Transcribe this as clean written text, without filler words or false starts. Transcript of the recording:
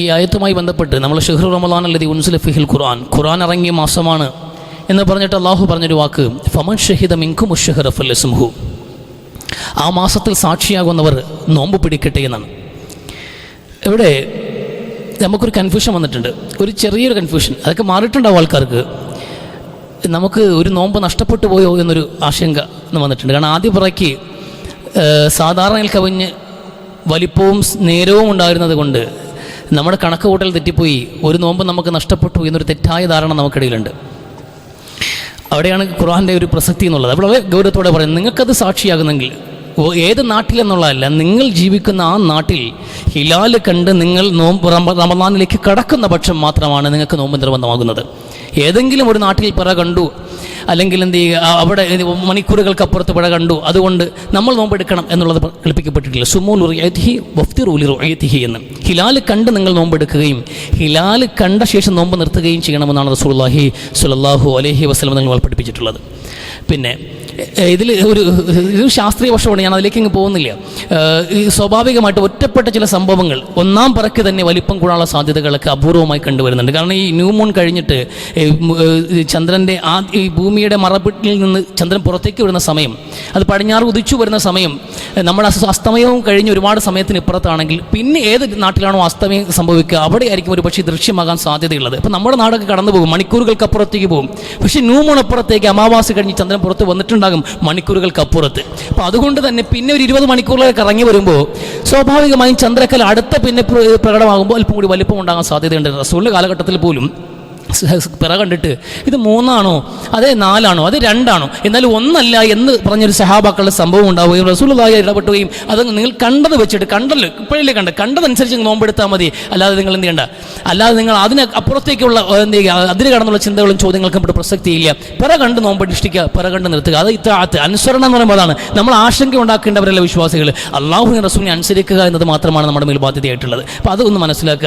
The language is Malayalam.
ഈ ആയത്തുമായി ബന്ധപ്പെട്ട് നമ്മൾ ഷഹ്റു റമളാൻ അല്ലദീ ഉൻസില ഫീഹിൽ ഖുർആൻ ഇറങ്ങിയ മാസമാണ് എന്ന് പറഞ്ഞിട്ട് അള്ളാഹു പറഞ്ഞൊരു വാക്ക് ഫമൻ ഷഹിദ മിൻകും അശ്ശഹറ ഫല്യസ്മുഹു, ആ മാസത്തിൽ സാക്ഷിയാകുന്നവർ നോമ്പ് പിടിക്കട്ടെ എന്നാണ്. ഇവിടെ നമുക്കൊരു കൺഫ്യൂഷൻ വന്നിട്ടുണ്ട്, ഒരു ചെറിയൊരു കൺഫ്യൂഷൻ. അതൊക്കെ മാറിയിട്ടുണ്ടാവും ആൾക്കാർക്ക്. നമുക്ക് ഒരു നോമ്പ് നഷ്ടപ്പെട്ടു പോയോ എന്നൊരു ആശങ്ക വന്നിട്ടുണ്ട്. കാരണം ആദ്യ പുറയ്ക്ക് സാധാരണയിൽ കവിഞ്ഞ് വലിപ്പവും നേരവും ഉണ്ടായിരുന്നത് കൊണ്ട് നമ്മുടെ കണക്ക് കൂട്ടൽ തെറ്റിപ്പോയി, ഒരു നോമ്പ് നമുക്ക് നഷ്ടപ്പെട്ടു എന്നൊരു തെറ്റായ ധാരണ നമുക്കിടയിലുണ്ട്. അവിടെയാണ് ഖുർആൻ്റെ ഒരു പ്രസക്തി എന്നുള്ളത്. അവിടെ ഗൗരവത്തോടെ പറയുന്നത്, നിങ്ങൾക്കത് സാക്ഷിയാകുന്നെങ്കിൽ ഏത് നാട്ടിലെന്നുള്ളതല്ല, നിങ്ങൾ ജീവിക്കുന്ന ആ നാട്ടിൽ ഹിലാല് കണ്ട് നിങ്ങൾ നോമ്പ് റമളാനിലേക്ക് കടക്കുന്ന പക്ഷം മാത്രമാണ് നിങ്ങൾക്ക് നോമ്പ് നിർബന്ധമാകുന്നത്. ഏതെങ്കിലും ഒരു നാട്ടിൽ പിറ കണ്ടു, അല്ലെങ്കിൽ എന്ത് ചെയ്യുക, അവിടെ മണിക്കൂറുകൾക്കപ്പുറത്ത് പിഴ കണ്ടു, അതുകൊണ്ട് നമ്മൾ നോമ്പെടുക്കണം എന്നുള്ളത് കൽപ്പിക്കപ്പെട്ടിട്ടില്ല. സുമൂൽ റുയതിഹി വഫ്തിറൂലി റുയതിഹി എന്ന്. ഹിലാല് കണ്ട് നിങ്ങൾ നോമ്പെടുക്കുകയും ഹിലാല് കണ്ട ശേഷം നോമ്പ് നിർത്തുകയും ചെയ്യണമെന്നാണ് റസൂലുള്ളാഹി സ്വല്ലല്ലാഹു അലൈഹി വസല്ലം നിങ്ങൾ പഠിപ്പിച്ചിട്ടുള്ളത്. പിന്നെ ഇതിൽ ഒരു ശാസ്ത്രീയ വശമാണ്, ഞാൻ അതിലേക്ക് ഇങ്ങ് പോകുന്നില്ല. ഈ സ്വാഭാവികമായിട്ട് ഒറ്റപ്പെട്ട ചില സംഭവങ്ങൾ ഒന്നാം പറയ്ക്ക് തന്നെ വലിപ്പം കൂടാനുള്ള സാധ്യതകളൊക്കെ അപൂർവമായി കണ്ടുവരുന്നുണ്ട്. കാരണം ഈ ന്യൂ മൂൺ കഴിഞ്ഞിട്ട് ചന്ദ്രൻ്റെ ഈ ഭൂമിയുടെ മറപ്പിട്ടിൽ നിന്ന് ചന്ദ്രൻ പുറത്തേക്ക് വരുന്ന സമയം, അത് പടിഞ്ഞാറ് ഉദിച്ചു വരുന്ന സമയം, നമ്മുടെ അസ്തമയവും കഴിഞ്ഞ് ഒരുപാട് സമയത്തിന് ഇപ്പുറത്താണെങ്കിൽ പിന്നെ ഏത് നാട്ടിലാണോ അസ്തമയം സംഭവിക്കുക അവിടെ ആയിരിക്കും ഒരു പക്ഷേ ദൃശ്യമാകാൻ സാധ്യതയുള്ളത്. ഇപ്പോൾ നമ്മുടെ നാടൊക്കെ കടന്നു പോകും, മണിക്കൂറുകൾക്കപ്പുറത്തേക്ക് പോകും. പക്ഷേ ന്യൂ മൂൺ അപ്പുറത്തേക്ക് അമാവാസി കഴിഞ്ഞ് ചന്ദ്രൻ പുറത്ത് വന്നിട്ടുണ്ടാകും മണിക്കൂറുകൾക്കപ്പുറത്ത്. അപ്പോൾ അതുകൊണ്ട് തന്നെ പിന്നെ ഒരു 20 മണിക്കൂറിലേക്ക് ഇറങ്ങി വരുമ്പോൾ സ്വാഭാവികമായും ചന്ദ്രക്കല അടുത്ത പിന്നെ പ്രകടമാകുമ്പോൾ അല്പം കൂടി വലിപ്പം ഉണ്ടാകാൻ സാധ്യതയുണ്ട്. റസൂലിൻ്റെ കാലഘട്ടത്തിൽ പോലും പിറ കണ്ടിട്ട് ഇത് 3 ആണോ അതെ 4 ആണോ അത് 2 ആണോ എന്നാലും 1 അല്ല എന്ന് പറഞ്ഞൊരു സഹാബാക്കളുടെ സംഭവം ഉണ്ടാവുകയും റസൂലുള്ളാഹി ഇടപെട്ടുകയും അത് നിങ്ങൾ കണ്ടത് വെച്ചിട്ട്, കണ്ടല്ലോ ഇപ്പോഴല്ലേ കണ്ടതനുസരിച്ച് നോമ്പെടുത്താൽ മതി, അല്ലാതെ നിങ്ങൾ എന്ത് ചെയ്യണ്ട, അല്ലാതെ നിങ്ങൾ അതിന് അപ്പുറത്തേക്കുള്ള എന്ത് ചെയ്യുക, അതിന് കടന്നുള്ള ചിന്തകളും ചോദ്യങ്ങൾക്കും ഇവിടെ പ്രസക്തിയില്ല. പിറ കണ്ട് നോമ്പനുഷ്ഠിക്കുക, പിറ കണ്ട് നിർത്തുക, അത് ഇത്താഅത്ത് അനുസരണം എന്ന് പറയുമ്പോൾ അതാണ്. നമ്മൾ ആശങ്ക ഉണ്ടാക്കേണ്ടവരല്ല വിശ്വാസികൾ, അള്ളാഹുവിനെ റസൂലിനെ അനുസരിക്കുക എന്നത് മാത്രമാണ് നമ്മുടെ മേൽ ബാധ്യതയായിട്ടുള്ളത്. അപ്പോൾ അതൊന്ന് മനസ്സിലാക്കുക.